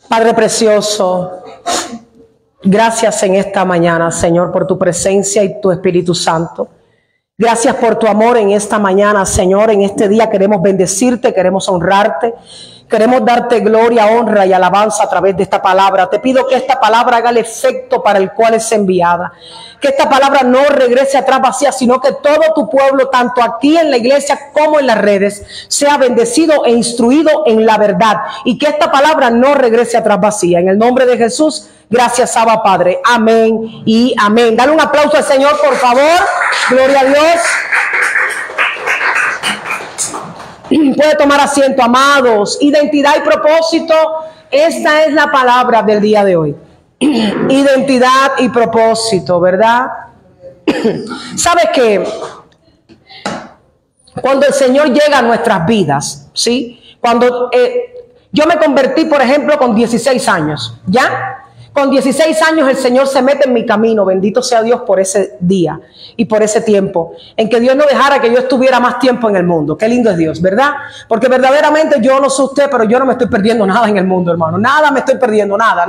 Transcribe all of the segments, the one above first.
Padre precioso, gracias en esta mañana, Señor, por tu presencia y tu Espíritu Santo. Gracias por tu amor en esta mañana, Señor. En este día queremos bendecirte, queremos honrarte, queremos darte gloria, honra y alabanza a través de esta palabra. Te pido que esta palabra haga el efecto para el cual es enviada. Que esta palabra no regrese atrás vacía, sino que todo tu pueblo, tanto aquí en la iglesia como en las redes, sea bendecido e instruido en la verdad. Y que esta palabra no regrese atrás vacía. En el nombre de Jesús, gracias, Abba Padre. Amén y amén. Dale un aplauso al Señor, por favor. Gloria a Dios. Puede tomar asiento, amados. Identidad y propósito. Esta es la palabra del día de hoy. Identidad y propósito, ¿verdad? ¿Sabes qué? Cuando el Señor llega a nuestras vidas, ¿sí? Cuando yo me convertí, por ejemplo, con 16 años, ¿ya? Con 16 años el Señor se mete en mi camino, bendito sea Dios por ese día y por ese tiempo, en que Dios no dejara que yo estuviera más tiempo en el mundo. Qué lindo es Dios, ¿verdad? Porque verdaderamente yo no sé usted, pero yo no me estoy perdiendo nada en el mundo, hermano. Nada me estoy perdiendo, nada.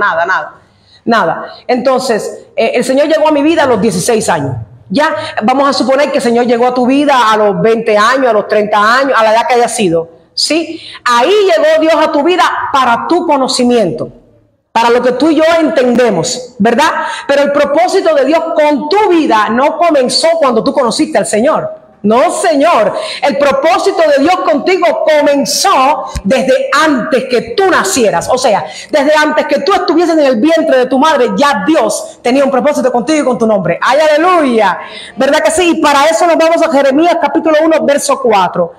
Entonces, el Señor llegó a mi vida a los 16 años. Ya, vamos a suponer que el Señor llegó a tu vida a los 20 años, a los 30 años, a la edad que haya sido, ¿sí? Ahí llegó Dios a tu vida para tu conocimiento, para lo que tú y yo entendemos, ¿verdad? Pero el propósito de Dios con tu vida no comenzó cuando tú conociste al Señor. No, Señor. El propósito de Dios contigo comenzó desde antes que tú nacieras. O sea, desde antes que tú estuvieses en el vientre de tu madre, ya Dios tenía un propósito contigo y con tu nombre. ¡Ay, aleluya! ¿Verdad que sí? Y para eso nos vamos a Jeremías capítulo 1, verso 4.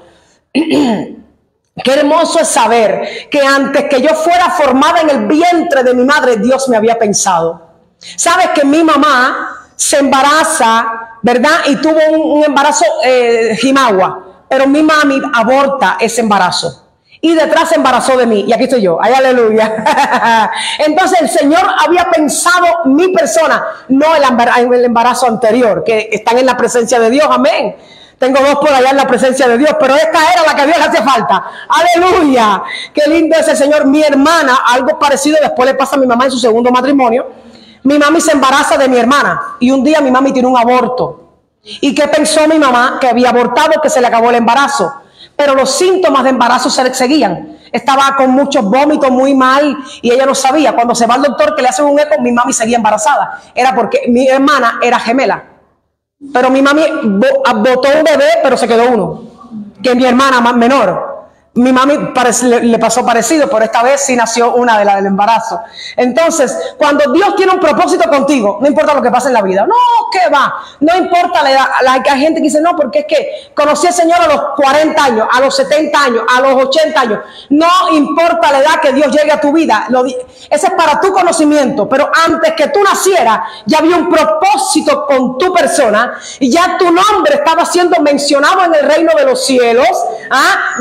Qué hermoso es saber que antes que yo fuera formada en el vientre de mi madre, Dios me había pensado. Sabes que mi mamá se embaraza, ¿verdad? Y tuvo un embarazo jimagua, pero mi mami aborta ese embarazo. Y detrás se embarazó de mí. Y aquí estoy yo. ¡Ay, aleluya! Entonces el Señor había pensado mi persona, no el embarazo anterior, que están en la presencia de Dios. Amén. Tengo dos por allá en la presencia de Dios, pero esta era la que a Dios le hacía falta. ¡Aleluya! ¡Qué lindo es el Señor! Mi hermana, algo parecido después le pasa a mi mamá en su segundo matrimonio. Mi mami se embaraza de mi hermana y un día mi mami tiene un aborto. ¿Y qué pensó mi mamá? Que había abortado, que se le acabó el embarazo. Pero los síntomas de embarazo se le seguían. Estaba con muchos vómitos, muy mal, y ella no sabía. Cuando se va al doctor que le hacen un eco, mi mami seguía embarazada. Era porque mi hermana era gemela. Pero mi mami botó un bebé, pero se quedó uno, que mi hermana más menor. Mi mami le pasó parecido, pero esta vez sí nació una de la del embarazo. Entonces, cuando Dios tiene un propósito contigo, no importa lo que pase en la vida. No, ¿qué va? No importa la edad. Hay gente que dice, no, porque es que conocí al Señor a los 40 años, a los 70 años, a los 80 años. No importa la edad que Dios llegue a tu vida. Ese es para tu conocimiento. Pero antes que tú nacieras, ya había un propósito con tu persona. Y ya tu nombre estaba siendo mencionado en el reino de los cielos.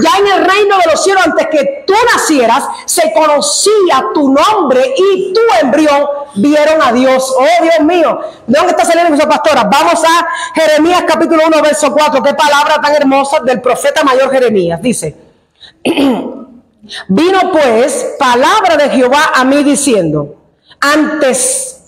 Ya en el reino de los cielos, antes que tú nacieras, se conocía tu nombre y tu embrión vieron a Dios. Oh, Dios mío, ¿de dónde está saliendo esa pastora? Vamos a Jeremías capítulo 1, verso 4. Qué palabra tan hermosa del profeta mayor Jeremías. Dice: vino pues palabra de Jehová a mí diciendo, antes,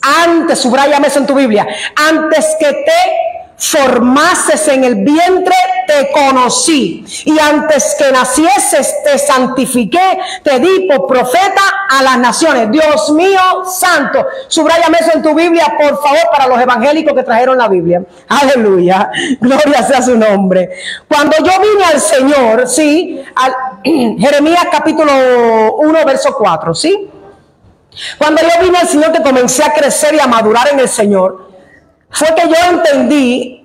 subráyame eso en tu Biblia, antes que te formases en el vientre te conocí, y antes que nacieses te santifiqué, te di por profeta a las naciones. Dios mío santo, subráyame eso en tu Biblia, por favor, para los evangélicos que trajeron la Biblia. Aleluya, gloria sea su nombre. Cuando yo vine al Señor, sí, Jeremías capítulo 1, verso 4, sí. Cuando yo vine al Señor, que comencé a crecer y a madurar en el Señor, fue que yo entendí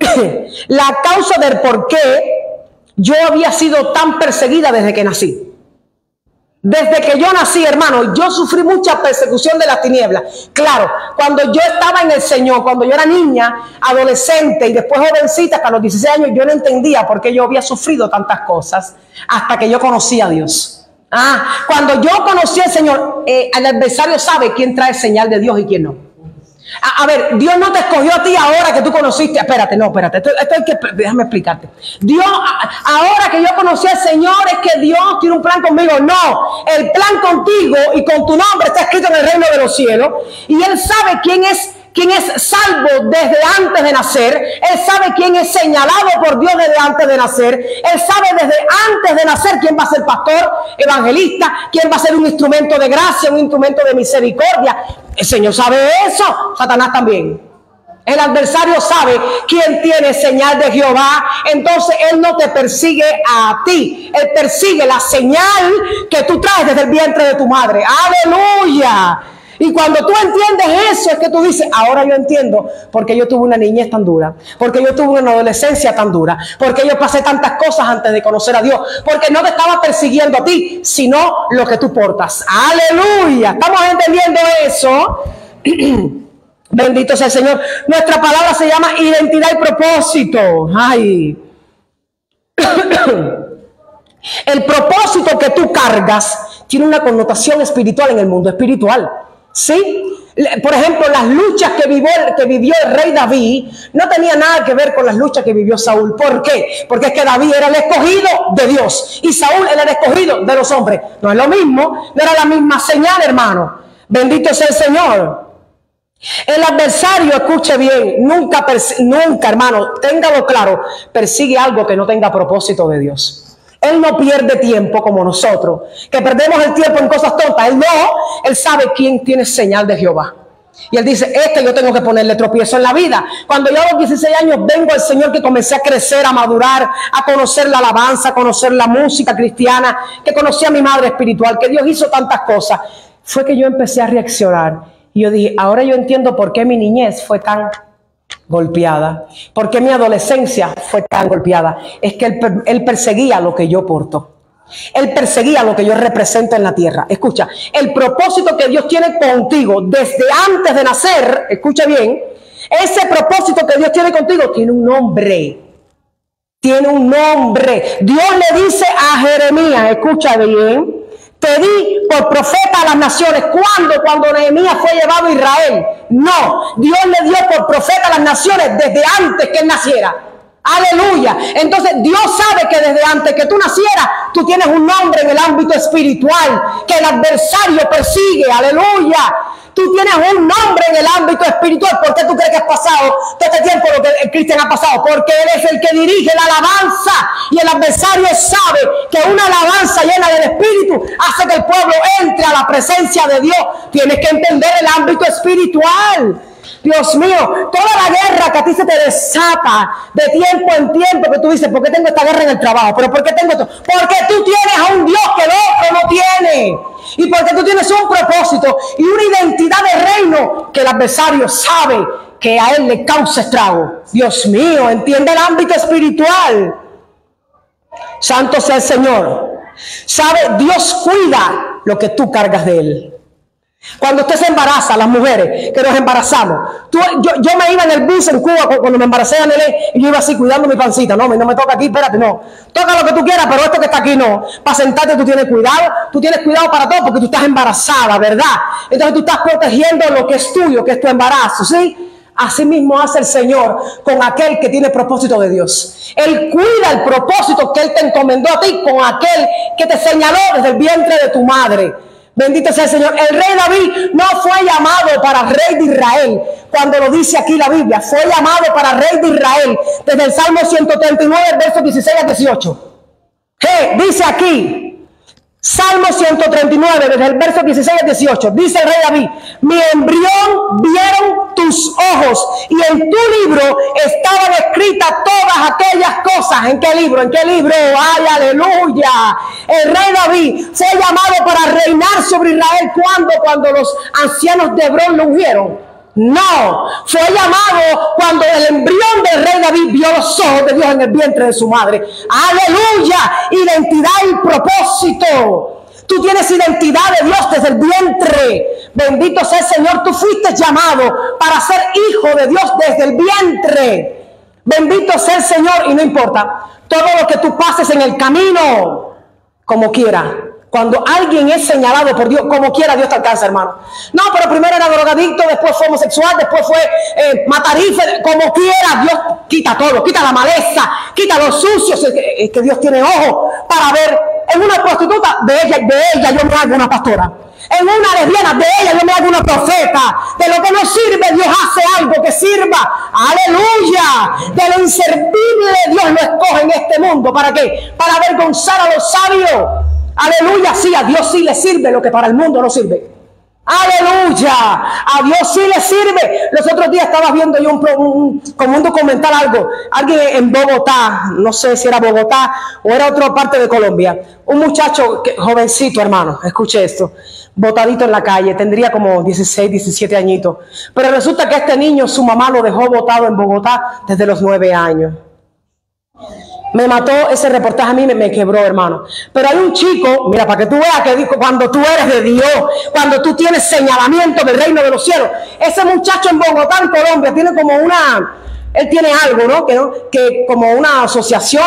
la causa del por qué yo había sido tan perseguida desde que nací. Desde que yo nací, hermano, yo sufrí mucha persecución de las tinieblas. Claro, cuando yo estaba en el Señor, cuando yo era niña, adolescente y después jovencita, hasta los 16 años, yo no entendía por qué yo había sufrido tantas cosas hasta que yo conocí a Dios. Cuando yo conocí al Señor, el adversario sabe quién trae señal de Dios y quién no. A ver, Dios no te escogió a ti ahora que tú conociste. Espérate, déjame explicarte. Dios, ahora que yo conocí al Señor, es que Dios tiene un plan conmigo. No, el plan contigo y con tu nombre está escrito en el reino de los cielos. Y Él sabe quién es salvo desde antes de nacer. Él sabe quién es señalado por Dios desde antes de nacer. Él sabe desde antes de nacer quién va a ser pastor, evangelista, quién va a ser un instrumento de gracia, un instrumento de misericordia. El Señor sabe eso, Satanás también. El adversario sabe quién tiene señal de Jehová. Entonces Él no te persigue a ti, Él persigue la señal que tú traes desde el vientre de tu madre. ¡Aleluya! Y cuando tú entiendes eso, es que tú dices, ahora yo entiendo por qué yo tuve una niñez tan dura, porque yo tuve una adolescencia tan dura, porque yo pasé tantas cosas antes de conocer a Dios, porque no te estaba persiguiendo a ti, sino lo que tú portas. ¡Aleluya! ¿Estamos entendiendo eso? Bendito sea el Señor. Nuestra palabra se llama identidad y propósito. ¡Ay! El propósito que tú cargas tiene una connotación espiritual en el mundo espiritual. ¿Sí? Por ejemplo, las luchas que vivió el rey David no tenía nada que ver con las luchas que vivió Saúl. ¿Por qué? Porque es que David era el escogido de Dios y Saúl era el escogido de los hombres. No es lo mismo, no era la misma señal, hermano. Bendito sea el Señor. El adversario, escuche bien, nunca, hermano, téngalo claro, persigue algo que no tenga propósito de Dios. Él no pierde tiempo como nosotros, que perdemos el tiempo en cosas tontas. Él sabe quién tiene señal de Jehová. Y Él dice, yo tengo que ponerle tropiezo en la vida. Cuando yo a los 16 años vengo al Señor, que comencé a crecer, a madurar, a conocer la alabanza, a conocer la música cristiana, que conocí a mi madre espiritual, que Dios hizo tantas cosas, fue que yo empecé a reaccionar. Y yo dije, ahora yo entiendo por qué mi niñez fue tan golpeada, por qué mi adolescencia fue tan golpeada. Es que él perseguía lo que yo porto. Él perseguía lo que yo represento en la tierra. Escucha, el propósito que Dios tiene contigo desde antes de nacer, escucha bien, ese propósito que Dios tiene contigo tiene un nombre. Tiene un nombre. Dios le dice a Jeremías, escucha bien, te di por profeta a las naciones. ¿Cuándo? Cuando Nehemías fue llevado a Israel. No, Dios le dio por profeta a las naciones desde antes que él naciera. Aleluya. Entonces Dios sabe que desde antes que tú nacieras, tú tienes un nombre en el ámbito espiritual que el adversario persigue. Aleluya. Tú tienes un nombre en el ámbito espiritual. ¿Por qué tú crees que has pasado todo este tiempo lo que el cristiano ha pasado? Porque Él es el que dirige la alabanza. Y el adversario sabe que una alabanza llena del Espíritu hace que el pueblo entre a la presencia de Dios. Tienes que entender el ámbito espiritual. Dios mío, toda la guerra que a ti se te desata de tiempo en tiempo, que tú dices, ¿por qué tengo esta guerra en el trabajo? ¿Pero por qué tengo esto? Porque tú tienes a un Dios que el otro no tiene. Y porque tú tienes un propósito y una identidad de reino que el adversario sabe que a él le causa estrago. Dios mío, entiende el ámbito espiritual. Santo sea el Señor. Sabe, Dios cuida lo que tú cargas de él. Cuando usted se embaraza, las mujeres que nos embarazamos, yo me iba en el bus en Cuba cuando me embaracé a Nelé, y yo iba así cuidando mi pancita. No me toca aquí, espérate, no. Toca lo que tú quieras, pero esto que está aquí no. Para sentarte tú tienes cuidado para todo, porque tú estás embarazada, ¿verdad? Entonces tú estás protegiendo lo que es tuyo, que es tu embarazo, ¿sí? Así mismo hace el Señor con aquel que tiene propósito de Dios. Él cuida el propósito que Él te encomendó a ti con aquel que te señaló desde el vientre de tu madre. Bendito sea el Señor. El rey David no fue llamado para rey de Israel. Cuando lo dice aquí la Biblia, fue llamado para rey de Israel. Desde el Salmo 139, versos 16 a 18. Dice aquí, Salmo 139, desde el verso 16 al 18, dice el rey David, mi embrión vieron tus ojos y en tu libro estaban escritas todas aquellas cosas. ¿En qué libro? ¿En qué libro? ¡Ay, aleluya! El rey David fue llamado para reinar sobre Israel. Cuando los ancianos de Hebrón lo ungieron. No, fue llamado cuando el embrión del rey David vio los ojos de Dios en el vientre de su madre. ¡Aleluya! Identidad y propósito. Tú tienes identidad de Dios desde el vientre. Bendito sea el Señor. Tú fuiste llamado para ser hijo de Dios desde el vientre. Bendito sea el Señor. Y no importa todo lo que tú pases en el camino, como quiera, Cuando alguien es señalado por Dios, como quiera Dios te alcanza, hermano. No, pero primero era drogadicto, después fue homosexual, después fue matarife, como quiera, Dios quita todo, quita la maleza, quita los sucios. Es que Dios tiene ojo para ver. En una prostituta, de ella yo me hago una pastora. En una lesbiana, de ella yo me hago una profeta. De lo que no sirve, Dios hace algo que sirva. ¡Aleluya! De lo inservible, Dios lo escoge en este mundo. ¿Para qué? Para avergonzar a los sabios. ¡Aleluya! Sí, a Dios sí le sirve lo que para el mundo no sirve. ¡Aleluya! A Dios sí le sirve. Los otros días estaba viendo yo como un documental, alguien en Bogotá, no sé si era Bogotá o era otra parte de Colombia. Un muchacho jovencito, hermano, escuche esto, botadito en la calle, tendría como 16, 17 añitos. Pero resulta que este niño, su mamá lo dejó botado en Bogotá desde los 9 años. Me mató ese reportaje, a mí me quebró, hermano. Pero hay un chico, mira, para que tú veas que cuando tú eres de Dios, cuando tú tienes señalamiento del reino de los cielos, ese muchacho en Bogotá, en Colombia, tiene como él tiene algo, ¿no? Que como una asociación,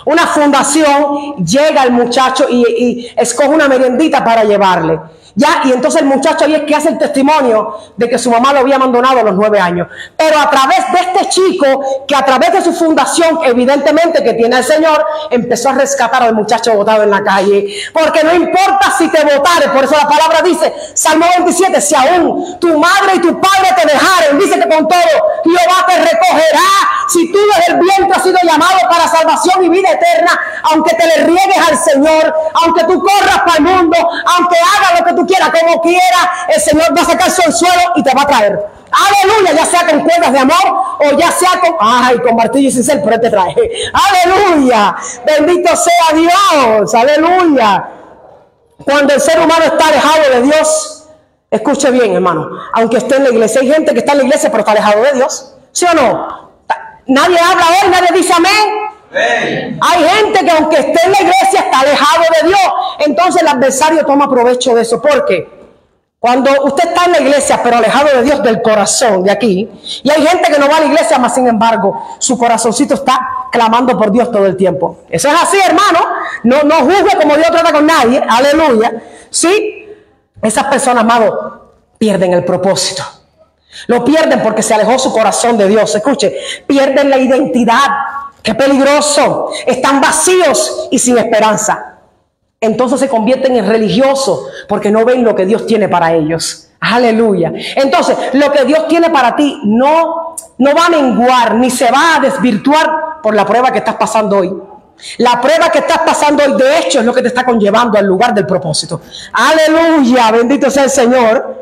una fundación, llega el muchacho y escoge una meriendita para llevarle. Ya, y entonces el muchacho ahí es que hace el testimonio de que su mamá lo había abandonado a los 9 años. Pero a través de este chico, que a través de su fundación, evidentemente que tiene al Señor, empezó a rescatar al muchacho botado en la calle. Porque no importa si te botares, por eso la palabra dice, Salmo 27, si aún tu madre y tu padre te dejaren, dice que con todo Jehová te recogerá. Si tú desde el vientre has sido llamado para salvación y vida eterna, aunque te le riegues al Señor, aunque tú corras para el mundo, aunque hagas lo que tú quieras, como quiera, el Señor va a sacar su anzuelo y te va a traer. Aleluya, ya sea con cuerdas de amor o ya sea con martillo y cincel, pero Él te trae. Aleluya, bendito sea Dios, aleluya. Cuando el ser humano está alejado de Dios, escuche bien, hermano, aunque esté en la iglesia, hay gente que está en la iglesia pero está alejado de Dios, ¿sí o no? Nadie habla hoy, nadie dice amén. Hay gente que aunque esté en la iglesia está alejado de Dios. Entonces el adversario toma provecho de eso. ¿Por qué? Cuando usted está en la iglesia pero alejado de Dios del corazón de aquí, y hay gente que no va a la iglesia, mas sin embargo su corazoncito está clamando por Dios todo el tiempo. Eso es así, hermano. No juzgue como Dios trata con nadie. Aleluya. Sí, esas personas, amado, pierden el propósito. Lo pierden porque se alejó su corazón de Dios. Escuche, pierden la identidad. ¡Qué peligroso! Están vacíos y sin esperanza. Entonces se convierten en religiosos porque no ven lo que Dios tiene para ellos. Aleluya. Entonces, lo que Dios tiene para ti no va a menguar ni se va a desvirtuar por la prueba que estás pasando hoy. La prueba que estás pasando hoy, de hecho, es lo que te está conllevando al lugar del propósito. Aleluya, bendito sea el Señor.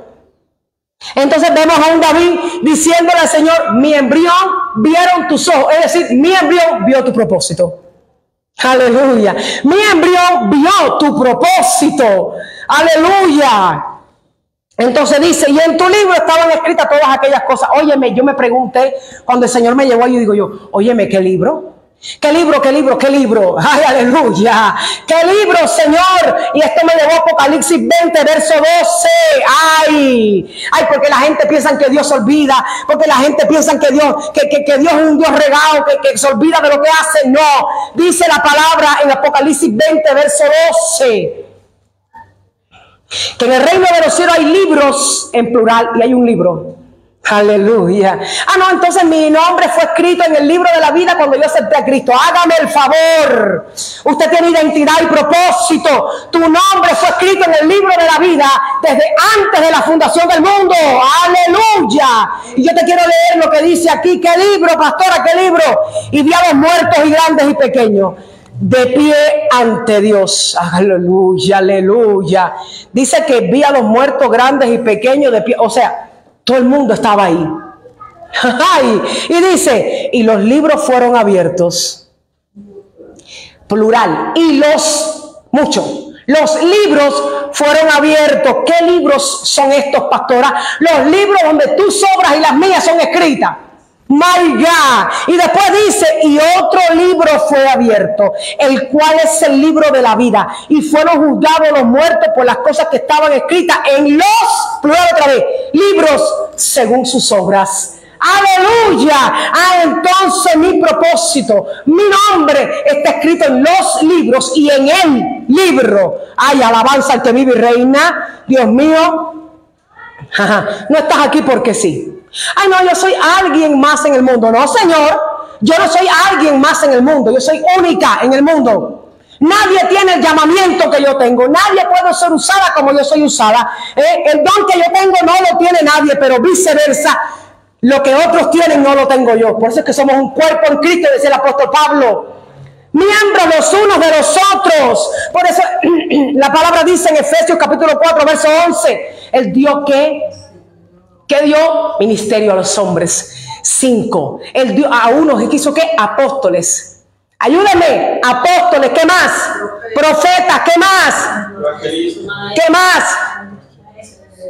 Entonces vemos a un David diciéndole al Señor, mi embrión vieron tus ojos, es decir, mi embrión vio tu propósito. Aleluya. Mi embrión vio tu propósito. Aleluya. Entonces dice, y en tu libro estaban escritas todas aquellas cosas. Óyeme, yo me pregunté, cuando el Señor me llevó ahí, digo yo, óyeme, ¿qué libro? ¿Qué libro, qué libro, qué libro? ¡Ay, aleluya! ¿Qué libro, Señor? Y esto me llevó a Apocalipsis 20, verso 12. ¡Ay! ¡Ay! Porque la gente piensa que Dios se olvida. Porque la gente piensa que Dios es un Dios regado, que se olvida de lo que hace. No. Dice la palabra en Apocalipsis 20, verso 12. Que en el reino de los cielos hay libros en plural y hay un libro. Aleluya. No, entonces mi nombre fue escrito en el libro de la vida cuando yo acepté a Cristo. Hágame el favor. Usted tiene identidad y propósito. Tu nombre fue escrito en el libro de la vida desde antes de la fundación del mundo. Aleluya. Y yo te quiero leer lo que dice aquí. ¿Qué libro, pastora? ¿Qué libro? Y vi a los muertos y grandes y pequeños de pie ante Dios. Aleluya, aleluya. Dice que vi a los muertos grandes y pequeños de pie. O sea, todo el mundo estaba ahí. Y dice, y los libros fueron abiertos. Plural. Y los libros fueron abiertos. ¿Qué libros son estos, pastora? Los libros donde tus obras y las mías son escritas. My God. Y después dice, y otro libro fue abierto, el cual es el libro de la vida. Y fueron juzgados los muertos por las cosas que estaban escritas en los, plural otra vez, libros según sus obras. Aleluya. Entonces mi propósito, mi nombre está escrito en los libros y en el libro. Ay, alabanza al que vive y reina. Dios mío. No estás aquí porque sí. Ay, no, yo soy alguien más en el mundo. No, Señor, yo no soy alguien más en el mundo. Yo soy única en el mundo. Nadie tiene el llamamiento que yo tengo. Nadie puede ser usada como yo soy usada. El don que yo tengo no lo tiene nadie, pero viceversa. Lo que otros tienen no lo tengo yo. Por eso es que somos un cuerpo en Cristo, decía el apóstol Pablo. Miembros los unos de los otros. Por eso la palabra dice en Efesios capítulo 4, verso 11. El Dios que dio ministerio a los hombres. 5. El Dios a unos que quiso que apóstoles. Ayúdame, apóstoles, ¿qué más? Profetas, ¿qué más? ¿Qué más?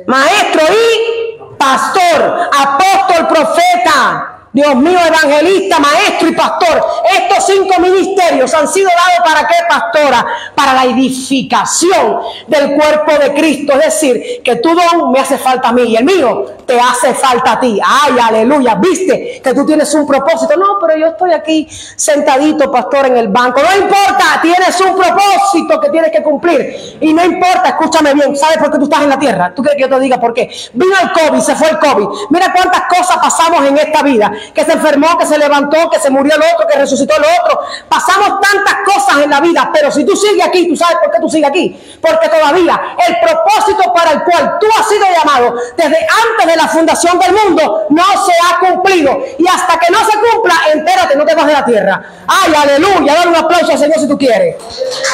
Maestro y pastor, apóstol, profeta. Dios mío, evangelista, maestro y pastor. Estos 5 ministerios han sido dados ¿para qué, pastora? Para la edificación del cuerpo de Cristo. Es decir, que tu don me hace falta a mí y el mío te hace falta a ti. Ay, aleluya. ¿Viste que tú tienes un propósito? No, pero yo estoy aquí sentadito, pastor, en el banco. No importa, tienes un propósito que tienes que cumplir. Y no importa, escúchame bien, ¿sabes por qué tú estás en la tierra? ¿Tú quieres que yo te diga por qué? Vino el COVID, se fue el COVID. Mira cuántas cosas pasamos en esta vida. Que se enfermó, que se levantó, que se murió el otro, que resucitó el otro. Pasamos tantas cosas en la vida, pero si tú sigues aquí, ¿tú sabes por qué tú sigues aquí? Porque todavía el propósito para el cual tú has sido llamado desde antes de la fundación del mundo no se ha cumplido. Y hasta que no se cumpla, entérate, no te vas de la tierra. Ay, aleluya, dale un aplauso al Señor si tú quieres.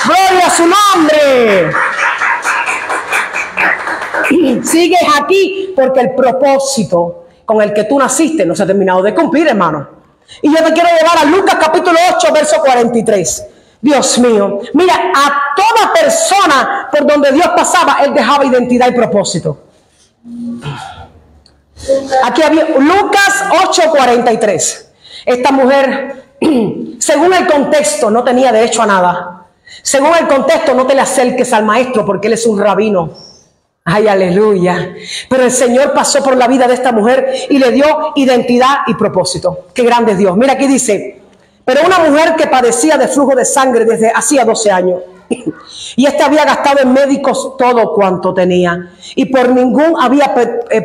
Gloria a su nombre. Sigues aquí porque el propósito con el que tú naciste no se ha terminado de cumplir, hermano. Y yo te quiero llevar a Lucas capítulo 8, verso 43. Dios mío, mira, a toda persona por donde Dios pasaba, Él dejaba identidad y propósito. Aquí había Lucas 8, 43. Esta mujer, según el contexto, no tenía derecho a nada. Según el contexto, no te le acerques al maestro porque él es un rabino. Ay, aleluya. Pero el Señor pasó por la vida de esta mujer y le dio identidad y propósito. Qué grande es Dios. Mira, aquí dice, pero una mujer que padecía de flujo de sangre desde hacía 12 años. Y esta había gastado en médicos todo cuanto tenía. Y por ningún había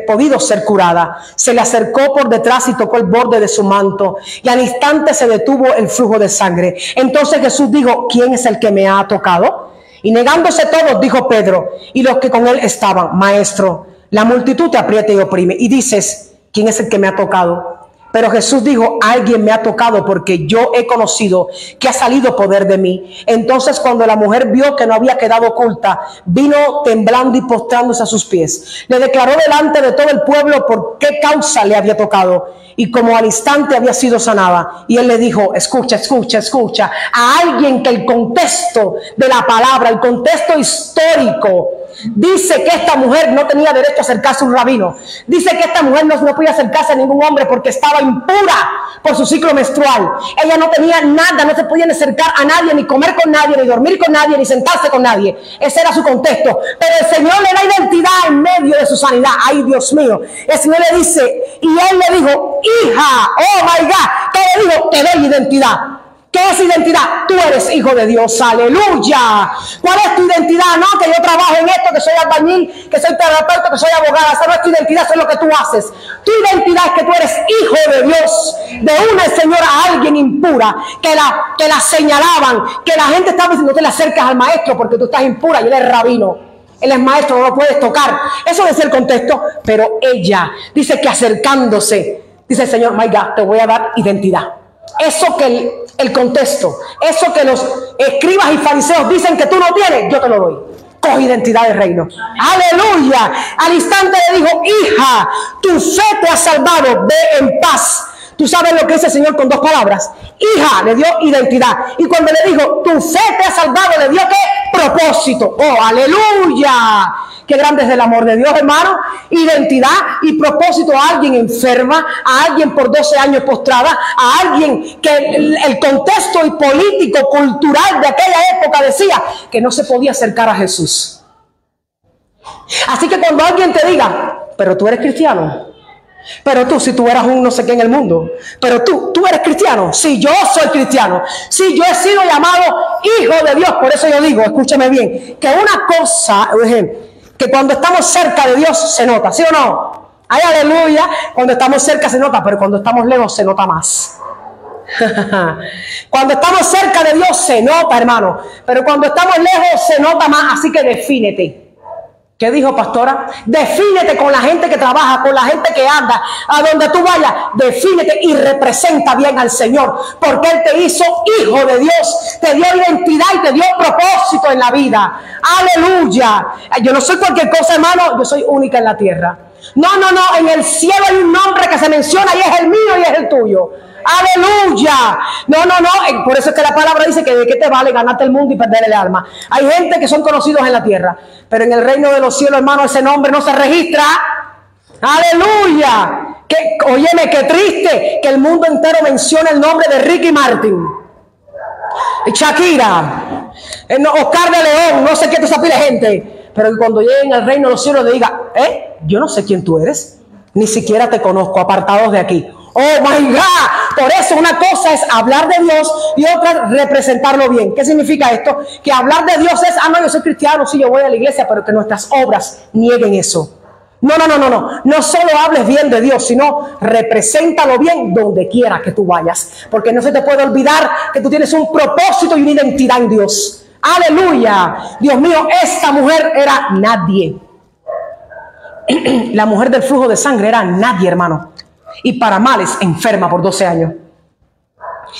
podido ser curada. Se le acercó por detrás y tocó el borde de su manto. Y al instante se detuvo el flujo de sangre. Entonces Jesús dijo, ¿quién es el que me ha tocado? Y negándose todos, dijo Pedro y los que con él estaban, Maestro, la multitud te aprieta y oprime. Y dices, ¿quién es el que me ha tocado? Pero Jesús dijo, alguien me ha tocado porque yo he conocido que ha salido poder de mí. Entonces cuando la mujer vio que no había quedado oculta, vino temblando y postrándose a sus pies. Le declaró delante de todo el pueblo por qué causa le había tocado. Y como al instante había sido sanada. Y él le dijo, escucha, escucha, escucha. A alguien que el contexto de la palabra, el contexto histórico, dice que esta mujer no tenía derecho a acercarse a un rabino. Dice que esta mujer no podía acercarse a ningún hombre porque estaba impura por su ciclo menstrual. Ella no tenía nada, no se podía ni acercar a nadie, ni comer con nadie, ni dormir con nadie, ni sentarse con nadie. Ese era su contexto. Pero el Señor le da identidad en medio de su sanidad. Ay, Dios mío. El Señor le dice, y él le dijo, hija, oh my God, ¿qué le dijo? Te doy identidad. ¿Qué es identidad? Tú eres hijo de Dios, aleluya. ¿Cuál es tu identidad? No, que yo trabajo en esto, que soy albañil, que soy terapeuta, que soy abogada. Esa no es tu identidad, eso es lo que tú haces. Tu identidad es que tú eres hijo de Dios, de una señora a alguien impura, que la señalaban, que la gente estaba diciendo, no te le acercas al maestro porque tú estás impura y él es rabino. Él es maestro, no lo puedes tocar. Eso es el contexto, pero ella dice que acercándose, dice el Señor, my God, te voy a dar identidad. Eso que el contexto, eso que los escribas y fariseos dicen que tú no tienes, yo te lo doy. Coge identidad del reino. Aleluya. Al instante le dijo, hija, tu fe te ha salvado, ve en paz. Tú sabes lo que dice el Señor con 2 palabras. Hija, le dio identidad. Y cuando le dijo, tu fe te ha salvado, le dio ¿qué? Propósito. Oh, aleluya. Qué grande es el amor de Dios, hermano. Identidad y propósito a alguien enferma, a alguien por 12 años postrada, a alguien que el contexto y político, cultural de aquella época decía que no se podía acercar a Jesús. Así que cuando alguien te diga, pero tú eres cristiano, Pero tú, si tú eras un no sé qué en el mundo, pero tú eres cristiano. Sí, yo soy cristiano. Sí, yo he sido llamado hijo de Dios. Por eso yo digo, escúchame bien, que una cosa, que cuando estamos cerca de Dios se nota, ¿sí o no? Ay, aleluya, cuando estamos cerca se nota, pero cuando estamos lejos se nota más. Cuando estamos cerca de Dios se nota, hermano, pero cuando estamos lejos se nota más. Así que defínete. ¿Qué dijo, pastora? Defínete con la gente que trabaja, con la gente que anda, a donde tú vayas. Defínete y representa bien al Señor, porque Él te hizo hijo de Dios, te dio identidad y te dio propósito en la vida. Aleluya. Yo no soy cualquier cosa, hermano, yo soy única en la tierra. No, en el cielo hay un nombre que se menciona y es el mío y es el tuyo. Aleluya. No, por eso es que la palabra dice que de qué te vale ganarte el mundo y perder el alma. Hay gente que son conocidos en la tierra, pero en el reino de los cielos, hermano, ese nombre no se registra. Aleluya. Óyeme, qué triste que el mundo entero mencione el nombre de Ricky Martin, Shakira, Oscar de León, no sé qué, esa pila de gente, pero que cuando lleguen al reino de los cielos le diga, yo no sé quién tú eres, ni siquiera te conozco, apartados de aquí. Oh my God. Por eso una cosa es hablar de Dios y otra representarlo bien. ¿Qué significa esto? Que hablar de Dios es, no, yo soy cristiano, sí, yo voy a la iglesia, pero que nuestras obras nieguen eso. No solo hables bien de Dios, sino represéntalo bien donde quiera que tú vayas, porque no se te puede olvidar que tú tienes un propósito y una identidad en Dios. Aleluya. Dios mío, esta mujer era nadie. La mujer del flujo de sangre era nadie, hermano, y para males enferma por 12 años.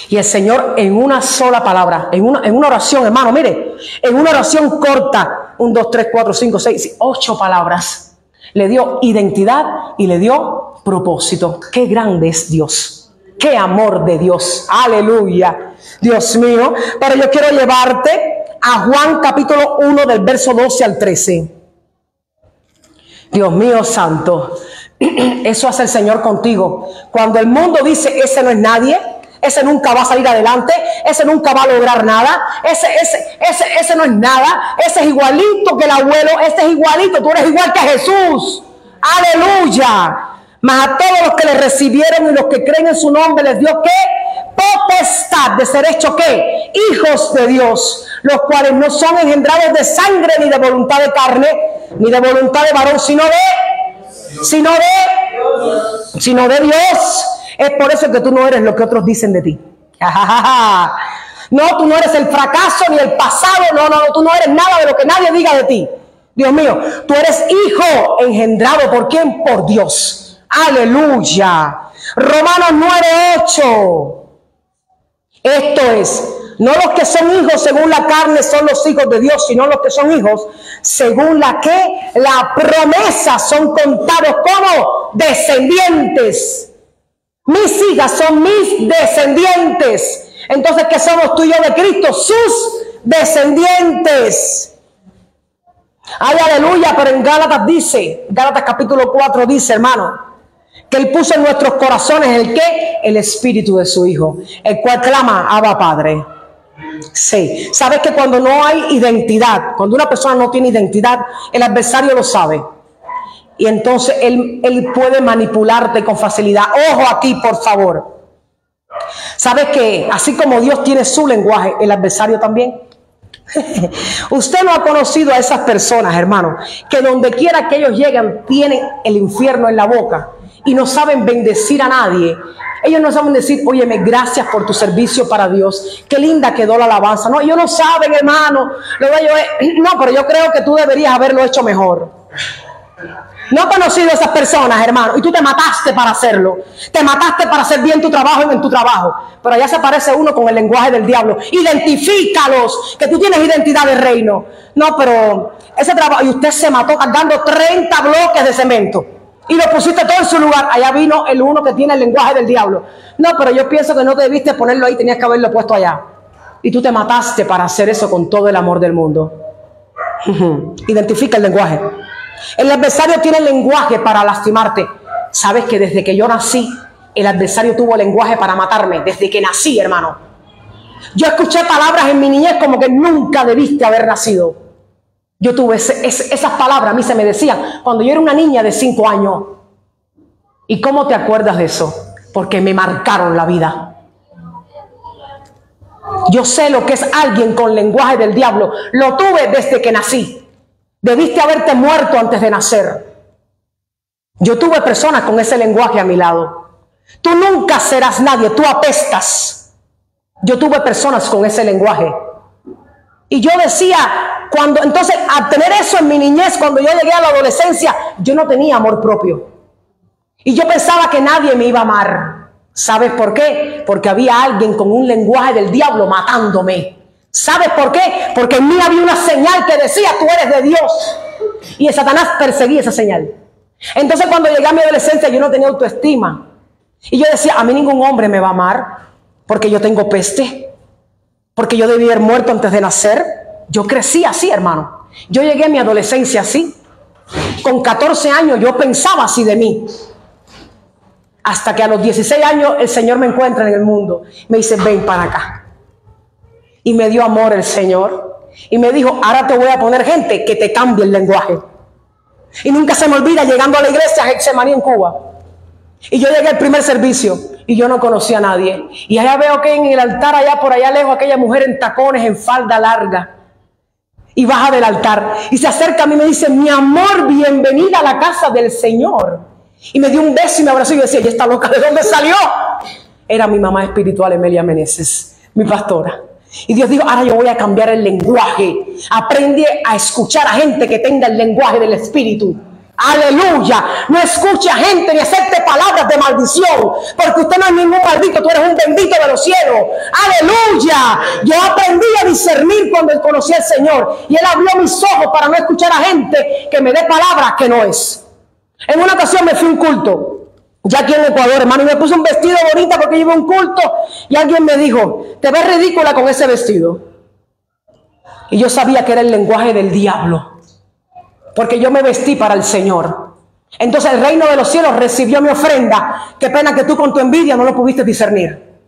Y el Señor en una sola palabra, en una oración, hermano, mire, en una oración corta, 1, 2, 3, 4, 5, 6, 8 palabras, le dio identidad y le dio propósito. Qué grande es Dios, qué amor de Dios, aleluya, Dios mío. Pero yo quiero llevarte a Juan capítulo 1 del verso 12 al 13. Dios mío santo, eso hace el Señor contigo. Cuando el mundo dice, ese no es nadie, ese nunca va a salir adelante, ese nunca va a lograr nada, ese no es nada, ese es igualito que el abuelo, ese es igualito, tú eres igual que Jesús, aleluya. Mas a todos los que le recibieron y los que creen en su nombre les dio ¿qué? Potestad de ser hechos ¿qué? Hijos de Dios, los cuales no son engendrados de sangre ni de voluntad de carne ni de voluntad de varón, sino de Dios. Es por eso que tú no eres lo que otros dicen de ti. No, tú no eres el fracaso ni el pasado. No, tú no eres nada de lo que nadie diga de ti. Dios mío, tú eres hijo engendrado. ¿Por quién? Por Dios. Aleluya. Romanos 9:8. Esto es, no los que son hijos según la carne son los hijos de Dios, sino los que son hijos según la promesa son contados como descendientes. Mis hijas son mis descendientes. Entonces, ¿qué somos tú y yo de Cristo? Sus descendientes. Ay, aleluya. Pero en Gálatas dice, Gálatas capítulo 4 dice, hermano, que Él puso en nuestros corazones el ¿qué? El espíritu de su Hijo, el cual clama, Abba Padre. Sí, sabes que cuando no hay identidad, cuando una persona no tiene identidad, el adversario lo sabe. Y entonces él puede manipularte con facilidad. Ojo aquí, por favor. ¿Sabes que así como Dios tiene su lenguaje, el adversario también? Usted no ha conocido a esas personas, hermano, que donde quiera que ellos lleguen tienen el infierno en la boca y no saben bendecir a nadie. Ellos no saben decir, óyeme, gracias por tu servicio para Dios, qué linda quedó la alabanza. No, ellos no saben, hermano. No, pero yo creo que tú deberías haberlo hecho mejor. No he conocido a esas personas, hermano, y tú te mataste para hacerlo. Te mataste para hacer bien tu trabajo en tu trabajo. Pero allá se aparece uno con el lenguaje del diablo. Identifícalos, que tú tienes identidad de reino. No, pero ese trabajo, y usted se mató cargando 30 bloques de cemento. Y lo pusiste todo en su lugar. Allá vino el uno que tiene el lenguaje del diablo. No, pero yo pienso que no debiste ponerlo ahí, tenías que haberlo puesto allá. Y tú te mataste para hacer eso con todo el amor del mundo. Identifica el lenguaje. El adversario tiene el lenguaje para lastimarte. Sabes que desde que yo nací, el adversario tuvo lenguaje para matarme. Desde que nací, hermano. Yo escuché palabras en mi niñez como que nunca debiste haber nacido. Yo tuve esas palabras, a mí se me decían cuando yo era una niña de 5 años. ¿Y cómo te acuerdas de eso? Porque me marcaron la vida. Yo sé lo que es alguien con lenguaje del diablo. Lo tuve desde que nací. Debiste haberte muerto antes de nacer. Yo tuve personas con ese lenguaje a mi lado. Tú nunca serás nadie, tú apestas. Yo tuve personas con ese lenguaje. Y yo decía, entonces, al tener eso en mi niñez, cuando yo llegué a la adolescencia, yo no tenía amor propio. Y yo pensaba que nadie me iba a amar. ¿Sabes por qué? Porque había alguien con un lenguaje del diablo matándome. ¿Sabes por qué? Porque en mí había una señal que decía, tú eres de Dios. Y el Satanás perseguía esa señal. Entonces, cuando llegué a mi adolescencia, yo no tenía autoestima. Y yo decía, a mí ningún hombre me va a amar porque yo tengo peste. Porque yo debí haber muerto antes de nacer. Yo crecí así, hermano. Yo llegué a mi adolescencia así. Con 14 años yo pensaba así de mí. Hasta que a los 16 años el Señor me encuentra en el mundo. Me dice, ven para acá. Y me dio amor el Señor. Y me dijo, ahora te voy a poner gente que te cambie el lenguaje. Y nunca se me olvida llegando a la iglesia Getsemaní en Cuba. Y yo llegué al primer servicio y yo no conocía a nadie. Y allá veo que en el altar, allá por allá lejos, aquella mujer en tacones, en falda larga. Y baja del altar y se acerca a mí y me dice, mi amor, bienvenida a la casa del Señor. Y me dio un beso y me abrazó y yo decía, ¿y esta loca de dónde salió? Era mi mamá espiritual, Emelia Meneses, mi pastora. Y Dios dijo, ahora yo voy a cambiar el lenguaje. Aprende a escuchar a gente que tenga el lenguaje del Espíritu. Aleluya. No escuche a gente ni acepte palabras de maldición, porque usted no es ningún maldito, tú eres un bendito de los cielos. Aleluya. Yo aprendí a discernir cuando conocí al Señor, y Él abrió mis ojos para no escuchar a gente que me dé palabras que no es. En una ocasión me fui a un culto, ya aquí en Ecuador, hermano, y me puse un vestido bonito porque iba a un culto, y alguien me dijo, te ves ridícula con ese vestido. Y yo sabía que era el lenguaje del diablo, porque yo me vestí para el Señor. Entonces el reino de los cielos recibió mi ofrenda. Qué pena que tú con tu envidia no lo pudiste discernir.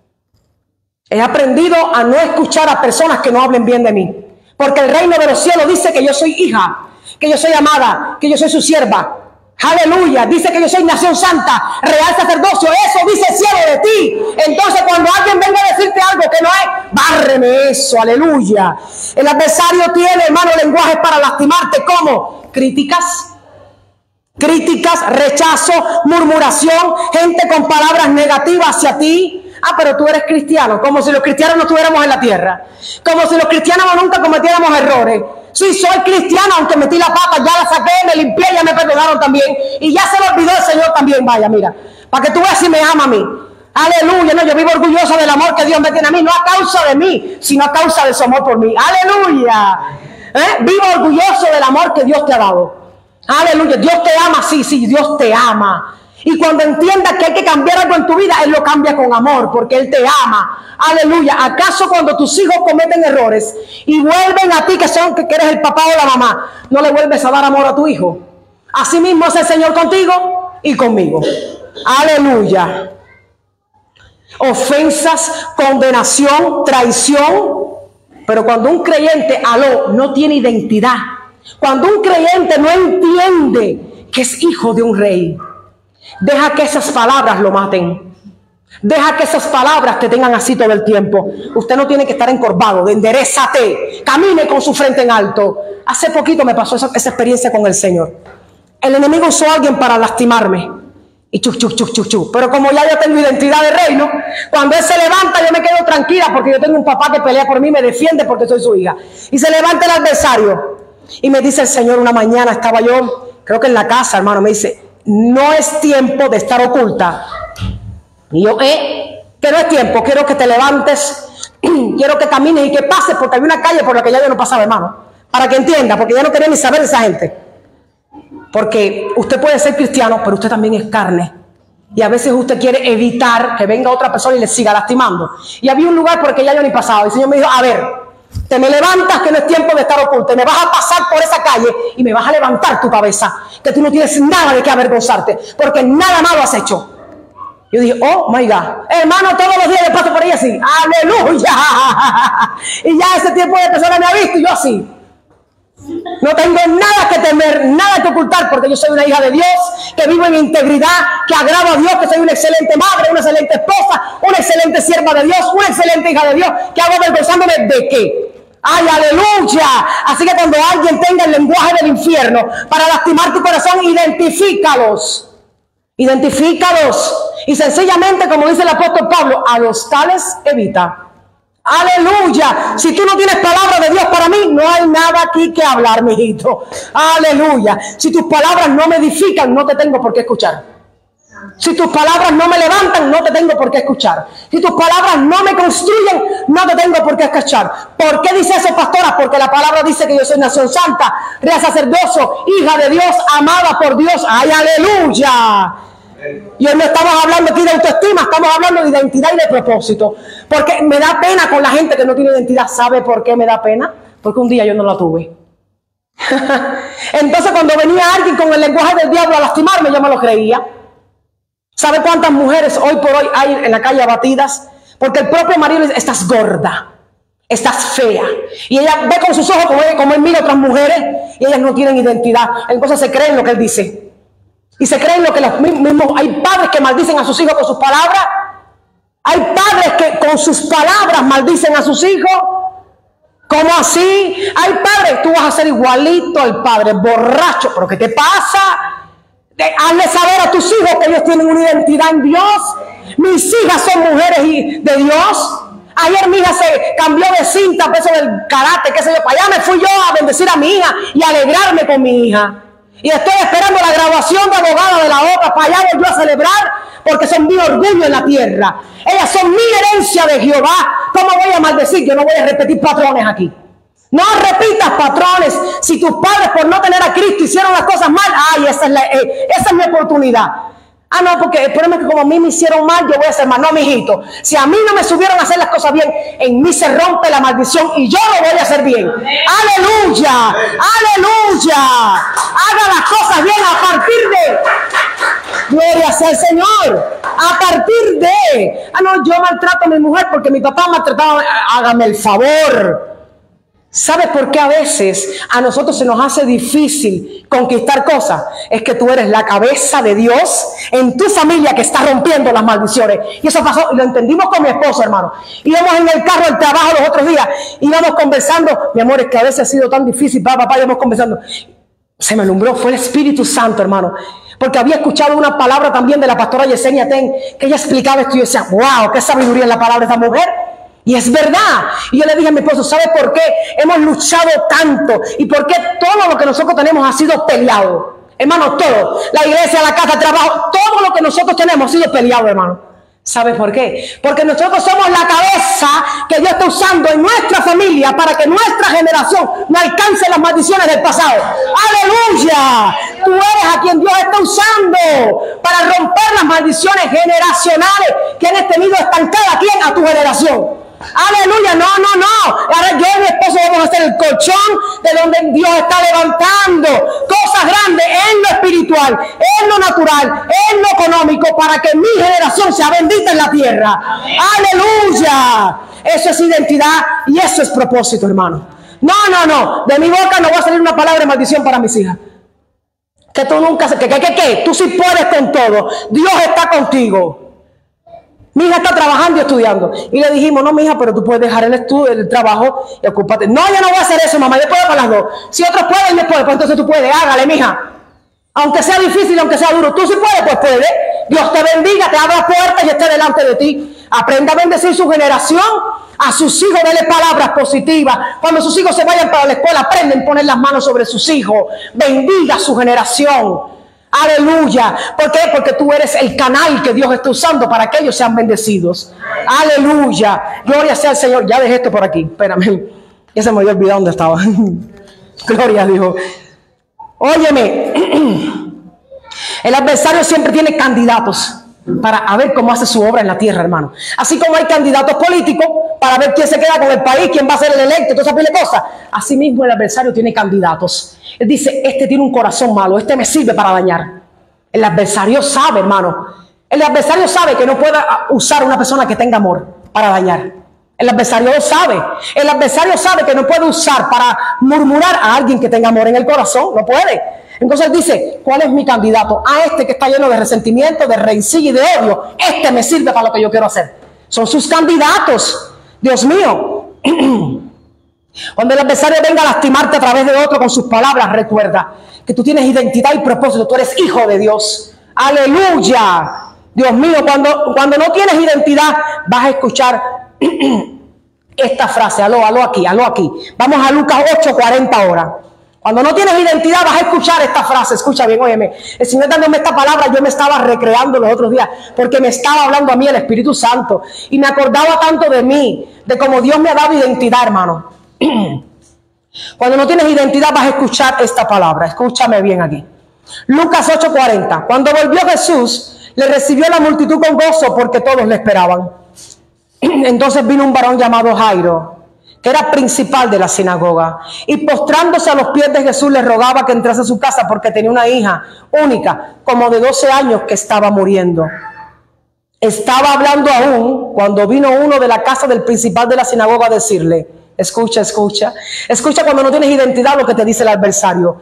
He aprendido a no escuchar a personas que no hablen bien de mí, porque el reino de los cielos dice que yo soy hija, que yo soy amada, que yo soy su sierva. Aleluya, dice que yo soy nación santa, real sacerdocio, eso dice el cielo de ti. Entonces cuando alguien venga a decirte algo que no es, bárreme eso, aleluya. El adversario tiene, hermano, lenguajes para lastimarte. ¿Cómo? Críticas, rechazo, murmuración, gente con palabras negativas hacia ti. Ah, pero tú eres cristiano, como si los cristianos no estuviéramos en la tierra, como si los cristianos nunca cometiéramos errores. Sí, soy cristiano, aunque metí la pata, ya la saqué, me limpié, ya me perdonaron también. Y ya se lo olvidó el Señor también, vaya, mira. Para que tú veas si me ama a mí. Aleluya, no, yo vivo orgulloso del amor que Dios me tiene a mí, no a causa de mí, sino a causa de su amor por mí. Aleluya. Vivo orgulloso del amor que Dios te ha dado. Aleluya, Dios te ama, sí, Dios te ama. Y cuando entiendas que hay que cambiar algo en tu vida, Él lo cambia con amor, porque Él te ama. Aleluya. ¿Acaso cuando tus hijos cometen errores y vuelven a ti, que eres el papá o la mamá, no le vuelves a dar amor a tu hijo? Así mismo es el Señor contigo y conmigo. Aleluya. Ofensas, condenación, traición. Pero cuando un creyente, no tiene identidad, cuando un creyente no entiende que es hijo de un rey, deja que esas palabras lo maten. Deja que esas palabras te tengan así todo el tiempo. Usted no tiene que estar encorvado. Enderezate. Camine con su frente en alto. Hace poquito me pasó esa experiencia con el Señor. El enemigo usó a alguien para lastimarme. Y Pero como ya yo tengo identidad de reino, cuando él se levanta yo me quedo tranquila, porque yo tengo un papá que pelea por mí, me defiende porque soy su hija. Y se levanta el adversario. Y me dice el Señor, una mañana estaba yo, creo que en la casa, hermano, me dice, no es tiempo de estar oculta. Y yo, que no es tiempo, quiero que te levantes, quiero que camines y que pases, porque había una calle por la que ya yo no pasaba, hermano, para que entienda, porque ya no quería ni saber de esa gente. Porque usted puede ser cristiano, pero usted también es carne. Y a veces usted quiere evitar que venga otra persona y le siga lastimando. Y había un lugar por el que ya yo ni pasaba. Y el Señor me dijo, a ver, te me levantas, que no es tiempo de estar oculto. Me vas a pasar por esa calle y me vas a levantar tu cabeza. Que tú no tienes nada de qué avergonzarte, porque nada malo has hecho. Yo dije, oh my God, hermano, todos los días yo paso por ahí así, aleluya. Y ya ese tiempo de persona me ha visto y yo así. No tengo nada que temer, nada que ocultar, porque yo soy una hija de Dios, que vivo en integridad, que agrado a Dios, que soy una excelente madre, una excelente esposa, una excelente sierva de Dios, una excelente hija de Dios, que hago avergonzándome de qué. ¡Ay, aleluya! Así que cuando alguien tenga el lenguaje del infierno para lastimar tu corazón, identifícalos. Identifícalos. Y sencillamente, como dice el apóstol Pablo, a los tales evita. Aleluya. Si tú no tienes palabra de Dios para mí, no hay nada aquí que hablar, mijito. Aleluya. Si tus palabras no me edifican, no te tengo por qué escuchar. Si tus palabras no me levantan, no te tengo por qué escuchar. Si tus palabras no me construyen, no te tengo por qué escuchar. ¿Por qué dice eso, pastora? Porque la palabra dice que yo soy nación santa, real sacerdocio, hija de Dios, amada por Dios. ¡Ay, aleluya! Y hoy no estamos hablando aquí de autoestima, estamos hablando de identidad y de propósito. Porque me da pena con la gente que no tiene identidad. ¿Sabe por qué me da pena? Porque un día yo no la tuve. Entonces cuando venía alguien con el lenguaje del diablo a lastimarme, yo me lo creía. ¿Sabe cuántas mujeres hoy por hoy hay en la calle abatidas? Porque el propio marido le dice, estás gorda, estás fea. Y ella ve con sus ojos como él mira a otras mujeres y ellas no tienen identidad. Entonces se creen lo que él dice. Y se creen lo que los mismos... Hay padres que maldicen a sus hijos con sus palabras. Hay padres que con sus palabras maldicen a sus hijos. ¿Cómo así? Hay padres, tú vas a ser igualito al padre, borracho. ¿Pero qué te pasa? Hazle saber a tus hijos que ellos tienen una identidad en Dios. Mis hijas son mujeres de Dios. Ayer mi hija se cambió de cinta, peso del karate, qué sé yo. Para allá me fui yo a bendecir a mi hija y alegrarme con mi hija. Y estoy esperando la graduación de abogada de la otra. Para allá voy yo a celebrar, porque son mi orgullo en la tierra. Ellas son mi herencia de Jehová. ¿Cómo voy a maldecir? Yo no voy a repetir patrones aquí. No repitas patrones. Si tus padres por no tener a Cristo hicieron las cosas mal, ay, esa es mi oportunidad. Ah, no, porque el problema es que como a mí me hicieron mal, yo voy a hacer mal. No, mijito. Si a mí no me subieron a hacer las cosas bien, en mí se rompe la maldición y yo lo voy a hacer bien. Aleluya, aleluya. Haga las cosas bien a partir de... Gloria sea el Señor. A partir de... Ah, no, yo maltrato a mi mujer porque mi papá maltrataba. Hágame el favor. ¿Sabes por qué a veces a nosotros se nos hace difícil conquistar cosas? Es que tú eres la cabeza de Dios en tu familia que está rompiendo las maldiciones. Y eso pasó, y lo entendimos con mi esposo, hermano. Íbamos en el carro del trabajo los otros días, íbamos conversando. Mi amor, es que a veces ha sido tan difícil, papá, íbamos conversando. Se me alumbró, fue el Espíritu Santo, hermano. Porque había escuchado una palabra también de la pastora Yesenia Ten, que ella explicaba esto y yo decía, wow, qué sabiduría en la palabra de esta mujer. Y es verdad. Y yo le dije a mi esposo, ¿sabe por qué hemos luchado tanto? Y por qué todo lo que nosotros tenemos ha sido peleado. Hermano, todo. La iglesia, la casa, el trabajo, todo lo que nosotros tenemos ha sido peleado, hermano. ¿Sabe por qué? Porque nosotros somos la cabeza que Dios está usando en nuestra familia para que nuestra generación no alcance las maldiciones del pasado. ¡Aleluya! Tú eres a quien Dios está usando para romper las maldiciones generacionales que han tenido estancada. ¿A quién? A tu generación. Aleluya, no. Ahora yo y mi esposo vamos a hacer el colchón de donde Dios está levantando cosas grandes en lo espiritual, en lo natural, en lo económico, para que mi generación sea bendita en la tierra. Aleluya. Eso es identidad y eso es propósito, hermano. No. De mi boca no va a salir una palabra de maldición para mis hijas. Que tú nunca, que tú sí puedes con todo. Dios está contigo. Mi hija está trabajando y estudiando. Y le dijimos, no, mi hija, pero tú puedes dejar el estudio, el trabajo y ocúpate. No, yo no voy a hacer eso, mamá, yo puedo para las dos. Si otros pueden, yo puedo, pues entonces tú puedes, hágale, mija. Aunque sea difícil, aunque sea duro, tú sí puedes, pues puedes. Dios te bendiga, te abra puertas y esté delante de ti. Aprenda a bendecir su generación. A sus hijos, dele palabras positivas. Cuando sus hijos se vayan para la escuela, aprenden a poner las manos sobre sus hijos. Bendiga su generación. Aleluya. ¿Por qué? Porque tú eres el canal que Dios está usando para que ellos sean bendecidos. Aleluya. Gloria sea al Señor. Ya dejé esto por aquí. Espérame. Ya se me había olvidado dónde estaba. Gloria a Dios. Óyeme. El adversario siempre tiene candidatos para ver cómo hace su obra en la tierra, hermano. Así como hay candidatos políticos para ver quién se queda con el país, quién va a ser el electo, todas esas cosas. Así mismo el adversario tiene candidatos. Él dice, este tiene un corazón malo, este me sirve para dañar. El adversario sabe, hermano. El adversario sabe que no puede usar una persona que tenga amor para dañar. El adversario lo sabe. El adversario sabe que no puede usar para murmurar a alguien que tenga amor en el corazón. No puede. Entonces dice, ¿cuál es mi candidato? A este que está lleno de resentimiento, de rencilla y de odio. Este me sirve para lo que yo quiero hacer. Son sus candidatos. Dios mío. Cuando el adversario venga a lastimarte a través de otro con sus palabras, recuerda que tú tienes identidad y propósito. Tú eres hijo de Dios. Aleluya. Dios mío, cuando no tienes identidad, vas a escuchar esta frase. Aló aquí. Vamos a Lucas 8:40 ahora. Cuando no tienes identidad, vas a escuchar esta frase. Escucha bien, óyeme. El Señor dándome esta palabra, yo me estaba recreando los otros días, porque me estaba hablando a mí el Espíritu Santo. Y me acordaba tanto de mí, de cómo Dios me ha dado identidad, hermano. Cuando no tienes identidad, vas a escuchar esta palabra. Escúchame bien aquí. Lucas 8:40. Cuando volvió Jesús, le recibió la multitud con gozo, porque todos le esperaban. Entonces vino un varón llamado Jairo, que era principal de la sinagoga, y postrándose a los pies de Jesús le rogaba que entrase a su casa porque tenía una hija única, como de 12 años, que estaba muriendo. Estaba hablando aún cuando vino uno de la casa del principal de la sinagoga a decirle, escucha cuando no tienes identidad lo que te dice el adversario.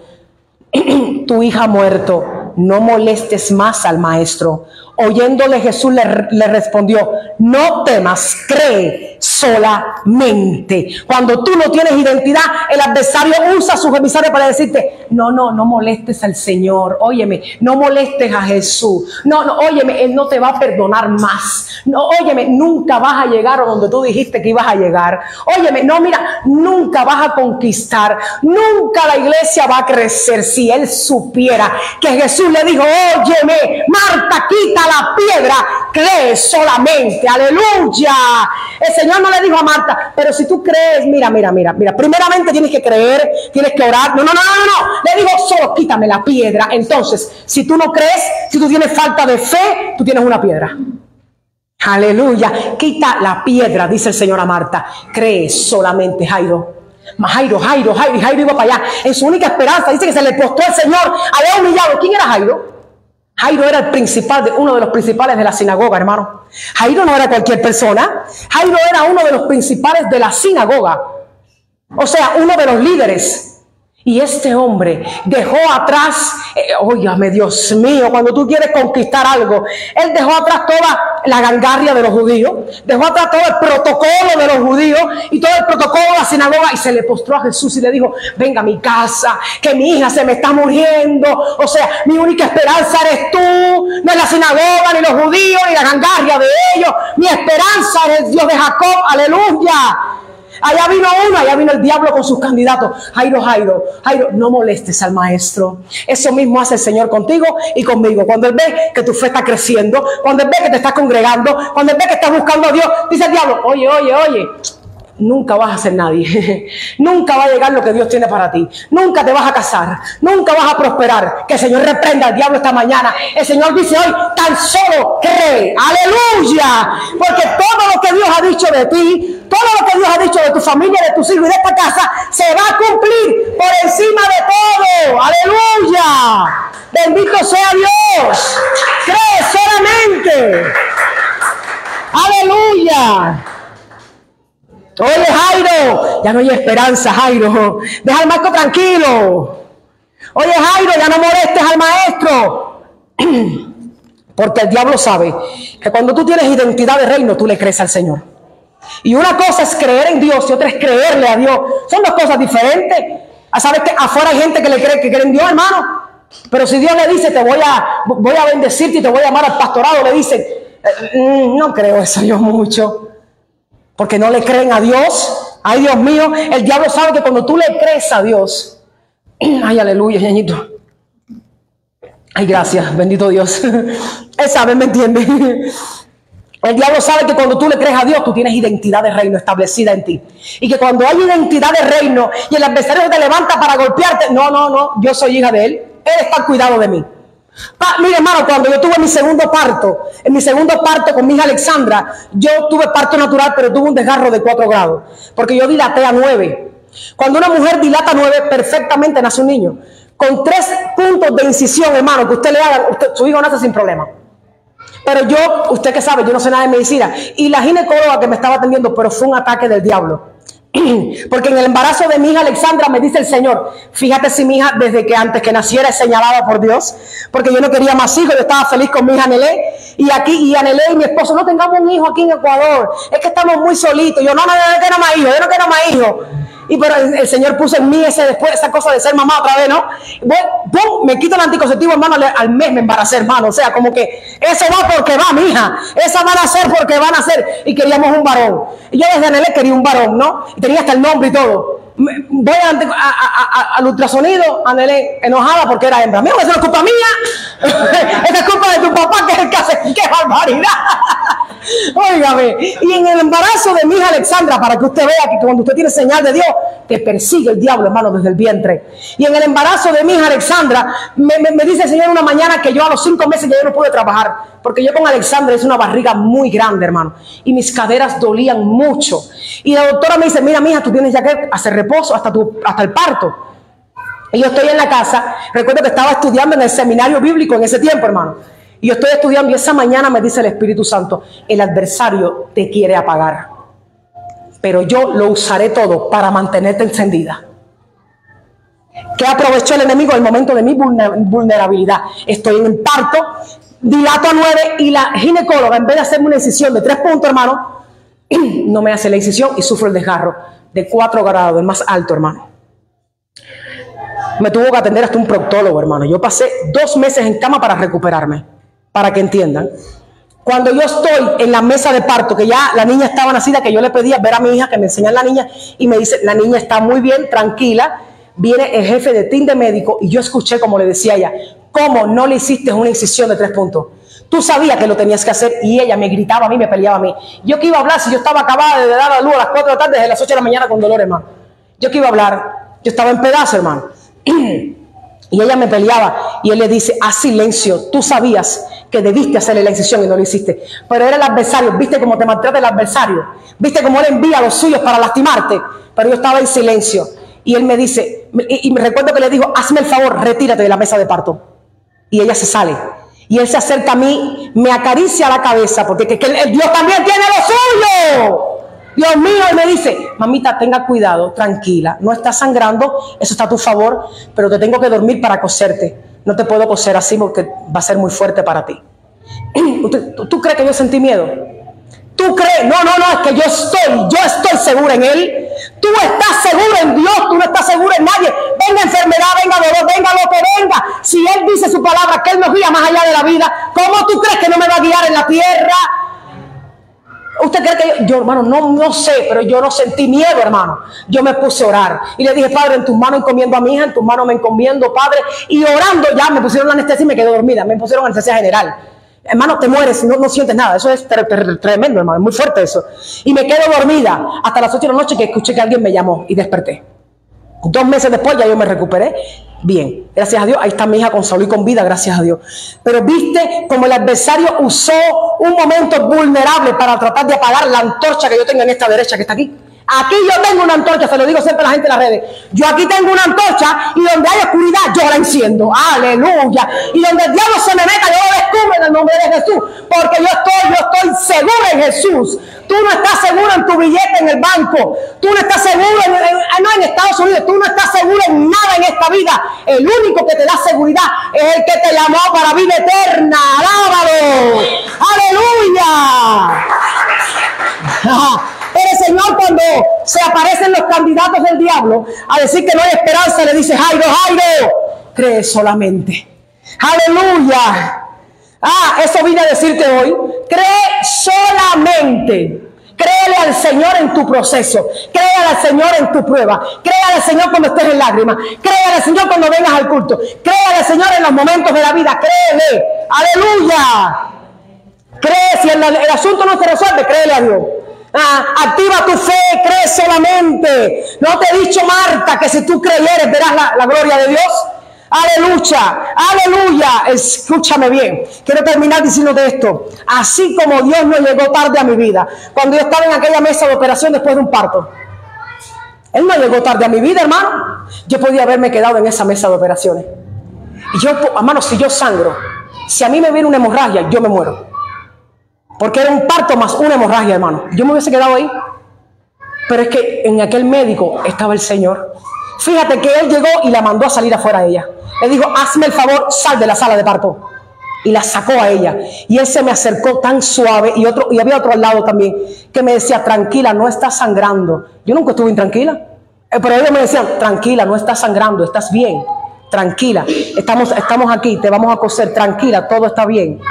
Tu hija ha muerto, no molestes más al maestro. Oyéndole Jesús le respondió, no temas, cree solamente. Cuando tú no tienes identidad, el adversario usa sus emisarios para decirte, no molestes al Señor, óyeme, no molestes a Jesús, óyeme, Él no te va a perdonar más, óyeme, nunca vas a llegar a donde tú dijiste que ibas a llegar, óyeme, mira, nunca vas a conquistar, nunca la iglesia va a crecer. Si él supiera que Jesús le dijo, óyeme, Marta, quita la piedra, cree solamente, aleluya. El Señor no le dijo a Marta, pero si tú crees, mira, primeramente tienes que creer, tienes que orar, no, le dijo, solo quítame la piedra. Entonces, si tú no crees, si tú tienes falta de fe, tú tienes una piedra. Aleluya, quita la piedra, dice el Señor a Marta, cree solamente. Jairo iba para allá, en su única esperanza, dice que se le postró al Señor, había humillado. ¿Quién era Jairo? Jairo era uno de los principales de la sinagoga, hermano. Jairo no era cualquier persona. Jairo era uno de los principales de la sinagoga. O sea, uno de los líderes. Y este hombre dejó atrás, óigame, Dios mío, cuando tú quieres conquistar algo, él dejó atrás toda la gangarria de los judíos, dejó atrás todo el protocolo de los judíos y todo el protocolo de la sinagoga, y se le postró a Jesús y le dijo, venga a mi casa, que mi hija se me está muriendo, o sea, mi única esperanza eres tú, no es la sinagoga, ni los judíos, ni la gangarria de ellos, mi esperanza es el Dios de Jacob, aleluya. Allá vino el diablo con sus candidatos. Jairo, no molestes al maestro. Eso mismo hace el Señor contigo y conmigo. Cuando Él ve que tu fe está creciendo, cuando Él ve que te estás congregando, cuando Él ve que estás buscando a Dios, dice el diablo, oye, nunca vas a ser nadie. Nunca va a llegar lo que Dios tiene para ti. Nunca te vas a casar. Nunca vas a prosperar. Que el Señor reprenda al diablo esta mañana. El Señor dice hoy, tan solo cree. Aleluya. Porque todo lo que Dios ha dicho de ti, todo lo que Dios ha dicho de tu familia, de tus hijos y de esta casa, se va a cumplir por encima de todo. Aleluya. Bendito sea Dios. Cree solamente. Aleluya. Oye, Jairo, ya no hay esperanza, Jairo. Deja al marco tranquilo. Oye, Jairo, ya no molestes al maestro. Porque el diablo sabe que cuando tú tienes identidad de reino, tú le crees al Señor. Y una cosa es creer en Dios y otra es creerle a Dios. Son dos cosas diferentes. ¿Sabes que afuera hay gente que le cree en Dios, hermano? Pero si Dios le dice, voy a bendecirte y te voy a llamar al pastorado, le dicen, no creo eso yo mucho. Porque no le creen a Dios. Ay, Dios mío, el diablo sabe que cuando tú le crees a Dios, ay, aleluya, ñañito. Ay, gracias, bendito Dios. Él sabe, ¿me entiende? El diablo sabe que cuando tú le crees a Dios, tú tienes identidad de reino establecida en ti. Y que cuando hay identidad de reino y el adversario te levanta para golpearte, no, yo soy hija de Él. Él está al cuidado de mí. Mire, hermano, cuando yo tuve mi segundo parto, con mi hija Alexandra, yo tuve parto natural, pero tuve un desgarro de 4 grados, porque yo dilaté a 9. Cuando una mujer dilata 9, perfectamente nace un niño. Con 3 puntos de incisión, hermano, que usted le haga, su hijo nace sin problema. Pero yo, usted que sabe, yo no sé nada de medicina. Y la ginecóloga que me estaba atendiendo, pero fue un ataque del diablo. Porque en el embarazo de mi hija Alexandra me dice el Señor, fíjate si mi hija desde que antes que naciera es señalada por Dios, porque yo no quería más hijos, yo estaba feliz con mi hija Nelé, y aquí, y Anelé y mi esposo, no tengamos un hijo aquí en Ecuador, es que estamos muy solitos. Yo no quiero más hijos, yo no quiero más hijos. Y pero el Señor puso en mí esa cosa de ser mamá otra vez, ¿no? ¡Bum! Me quito el anticonceptivo, hermano, al mes me embaracé, hermano. O sea, como que eso va porque va, mi hija. Esa van a ser porque van a ser. Y queríamos un varón. Y yo desde Anelé quería un varón, ¿no? Y tenía hasta el nombre y todo. Voy al ultrasonido, Anelé enojada porque era hembra. Mira, eso no es culpa mía. Esa es culpa de tu papá, que es el que hace. ¡Qué barbaridad! Óigame, y en el embarazo de mi hija Alexandra, para que usted vea que cuando usted tiene señal de Dios, te persigue el diablo, hermano, desde el vientre. Y en el embarazo de mi hija Alexandra, me dice el Señor una mañana que yo a los 5 meses ya yo no pude trabajar, porque yo con Alexandra es una barriga muy grande, hermano, y mis caderas dolían mucho. Y la doctora me dice, mira, mija, tú tienes ya que hacer reposo hasta el parto. Y yo estoy en la casa, recuerdo que estaba estudiando en el seminario bíblico en ese tiempo, hermano. Y yo estoy estudiando y esa mañana me dice el Espíritu Santo, el adversario te quiere apagar, pero yo lo usaré todo para mantenerte encendida. ¿Qué aprovechó el enemigo? El momento de mi vulnerabilidad. Estoy en el parto, dilato a 9 y la ginecóloga, en vez de hacerme una incisión de 3 puntos, hermano, no me hace la incisión y sufro el desgarro de 4 grados, el más alto, hermano. Me tuvo que atender hasta un proctólogo, hermano. Yo pasé 2 meses en cama para recuperarme. Para que entiendan, cuando yo estoy en la mesa de parto, que ya la niña estaba nacida, que yo le pedía ver a mi hija, que me enseñara la niña, y me dice, la niña está muy bien, tranquila, viene el jefe de team de médico, y yo escuché como le decía a ella, ¿cómo no le hiciste una incisión de 3 puntos? Tú sabías que lo tenías que hacer, y ella me gritaba a mí, me peleaba a mí. Yo que iba a hablar si yo estaba acabada de dar a luz a las 4 de la tarde, desde las 8 de la mañana con dolor, hermano. Yo que iba a hablar, yo estaba en pedazos, hermano. Y ella me peleaba, y él le dice, haz silencio, tú sabías que debiste hacerle la incisión y no lo hiciste, pero era el adversario, viste cómo te maltrata el adversario, viste cómo él envía a los suyos para lastimarte, pero yo estaba en silencio, y él me dice, y me recuerdo que le dijo, hazme el favor, retírate de la mesa de parto, y ella se sale, y él se acerca a mí, me acaricia la cabeza, porque que Dios también tiene lo suyo, Dios mío, él me dice, mamita, tenga cuidado, tranquila, no está sangrando, eso está a tu favor, pero te tengo que dormir para coserte. No te puedo coser así porque va a ser muy fuerte para ti. ¿Tú crees que yo sentí miedo? ¿Tú crees? No, es que yo estoy segura en Él. Tú estás seguro en Dios, tú no estás seguro en nadie. Venga enfermedad, venga dolor, venga lo que venga. Si Él dice su palabra, que Él nos guía más allá de la vida, ¿cómo tú crees que no me va a guiar en la tierra? ¿Usted cree que yo hermano, no sé, pero yo no sentí miedo, hermano? Yo me puse a orar y le dije, Padre, en tus manos encomiendo a mi hija, en tus manos me encomiendo, Padre. Y orando ya me pusieron la anestesia y me quedé dormida, me pusieron anestesia general. Hermano, te mueres, no sientes nada. Eso es tremendo, hermano, es muy fuerte eso. Y me quedo dormida hasta las 8 de la noche que escuché que alguien me llamó y desperté. 2 meses después ya yo me recuperé bien, gracias a Dios. Ahí está mi hija con salud y con vida, gracias a Dios. Pero viste como el adversario usó un momento vulnerable para tratar de apagar la antorcha que yo tengo en esta derecha que está aquí. Aquí yo tengo una antorcha, se lo digo siempre a la gente en las redes. Yo aquí tengo una antorcha y donde hay oscuridad yo la enciendo. Aleluya. Y donde el diablo se me meta yo lo descubro en el nombre de Jesús. Porque yo estoy seguro en Jesús. Tú no estás seguro en tu billete en el banco. Tú no estás seguro en Estados Unidos. Tú no estás seguro en nada en esta vida. El único que te da seguridad es el que te llamó para vida eterna. ¡Alábalo! ¡Aleluya! Pero el Señor, cuando se aparecen los candidatos del diablo a decir que no hay esperanza, le dice, Jairo, cree solamente. ¡Aleluya! Eso vine a decirte hoy. Cree solamente. Créele al Señor en tu proceso. Créele al Señor en tu prueba. Créele al Señor cuando estés en lágrimas. Créele al Señor cuando vengas al culto. Créele al Señor en los momentos de la vida. Créele. ¡Aleluya! Cree, si el asunto no se resuelve, créele a Dios. Activa tu fe, cree solamente. No te he dicho, Marta, que si tú creyeres verás la gloria de Dios. Aleluya, aleluya. Escúchame bien, quiero terminar diciéndote esto. Así como Dios no llegó tarde a mi vida, cuando yo estaba en aquella mesa de operación después de un parto, Él no llegó tarde a mi vida, hermano. Yo podía haberme quedado en esa mesa de operaciones. Y yo, hermano, si yo sangro, si a mí me viene una hemorragia, yo me muero. porque era un parto más una hemorragia, hermano. Yo me hubiese quedado ahí. Pero es que en aquel médico estaba el Señor. Fíjate que él llegó y la mandó a salir afuera de ella. Le dijo, hazme el favor, sal de la sala de parto. Y la sacó a ella. Y él se me acercó tan suave. Y había otro al lado también que me decía, tranquila, no estás sangrando. Yo nunca estuve intranquila. Pero ellos me decían, tranquila, no estás sangrando, estás bien. Tranquila, estamos aquí, te vamos a coser, tranquila, todo está bien.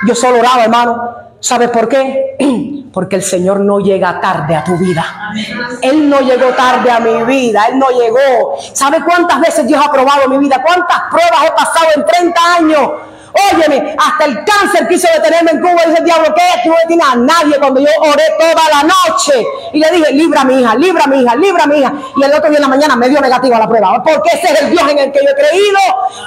Yo solo oraba, hermano. ¿Sabes por qué? Porque el Señor no llega tarde a tu vida. Él no llegó tarde a mi vida. Él no llegó. ¿Sabe cuántas veces Dios ha probado mi vida? ¿Cuántas pruebas he pasado en 30 años? Óyeme, hasta el cáncer quiso detenerme en Cuba. Y dice el diablo, ¿qué? Tú no detienes a nadie. Cuando yo oré toda la noche y le dije, libra a mi hija, libra a mi hija, libra a mi hija. Y el otro día en la mañana me dio negativa la prueba. Porque ese es el Dios en el que yo he creído.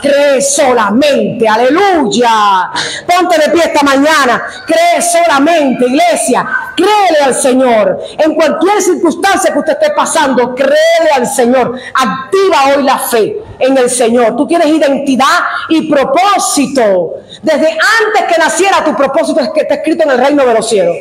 Cree solamente, aleluya. Ponte de pie esta mañana. Cree solamente, iglesia. Créele al Señor. En cualquier circunstancia que usted esté pasando, créele al Señor. Activa hoy la fe en el Señor. Tú tienes identidad y propósito. Desde antes que naciera, tu propósito es que está escrito en el reino de los cielos.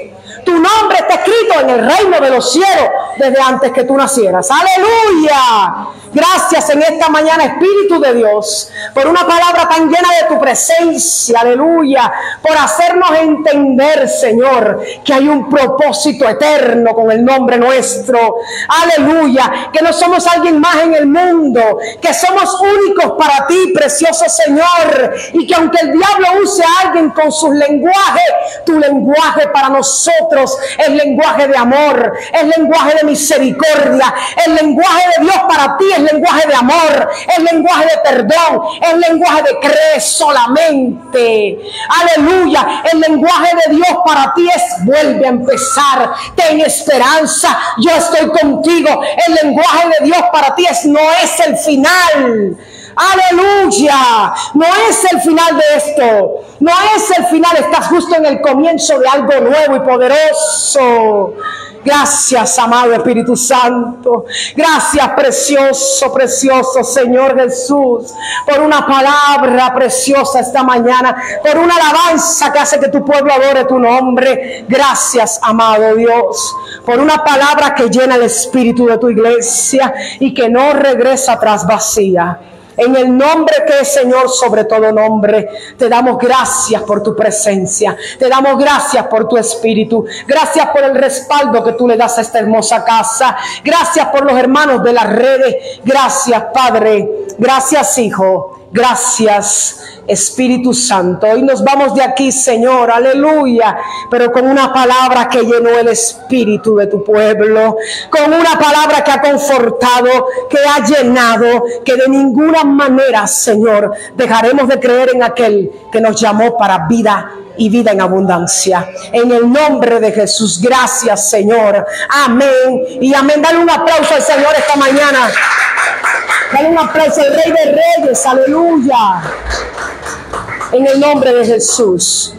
Tu nombre está escrito en el reino de los cielos desde antes que tú nacieras. ¡Aleluya! Gracias en esta mañana, Espíritu de Dios, por una palabra tan llena de tu presencia. ¡Aleluya! Por hacernos entender, Señor, que hay un propósito eterno con el nombre nuestro. ¡Aleluya! Que no somos alguien más en el mundo, que somos únicos para ti, precioso Señor. Y que aunque el diablo use a alguien con sus lenguajes, tu lenguaje para nosotros es lenguaje de amor, es lenguaje de misericordia, el lenguaje de Dios para ti es lenguaje de amor, es lenguaje de perdón, es lenguaje de creer solamente. Aleluya, el lenguaje de Dios para ti es vuelve a empezar, ten esperanza, yo estoy contigo. El lenguaje de Dios para ti es no es el final. Aleluya, no es el final de esto, no es el final, estás justo en el comienzo de algo nuevo y poderoso. Gracias, amado Espíritu Santo. Gracias, precioso, precioso Señor Jesús, por una palabra preciosa esta mañana, por una alabanza que hace que tu pueblo adore tu nombre. Gracias, amado Dios, por una palabra que llena el espíritu de tu iglesia y que no regresa atrás vacía. En el nombre que es Señor sobre todo nombre, te damos gracias por tu presencia. Te damos gracias por tu espíritu. Gracias por el respaldo que tú le das a esta hermosa casa. Gracias por los hermanos de las redes. Gracias, Padre. Gracias, Hijo. Gracias, Espíritu Santo. Hoy nos vamos de aquí, Señor, aleluya, pero con una palabra que llenó el espíritu de tu pueblo, con una palabra que ha confortado, que ha llenado, que de ninguna manera, Señor, dejaremos de creer en aquel que nos llamó para vida y vida en abundancia. En el nombre de Jesús, gracias, Señor. Amén y amén. Dale un aplauso al Señor esta mañana. Dale un aplauso al Rey de Reyes, aleluya. En el nombre de Jesús.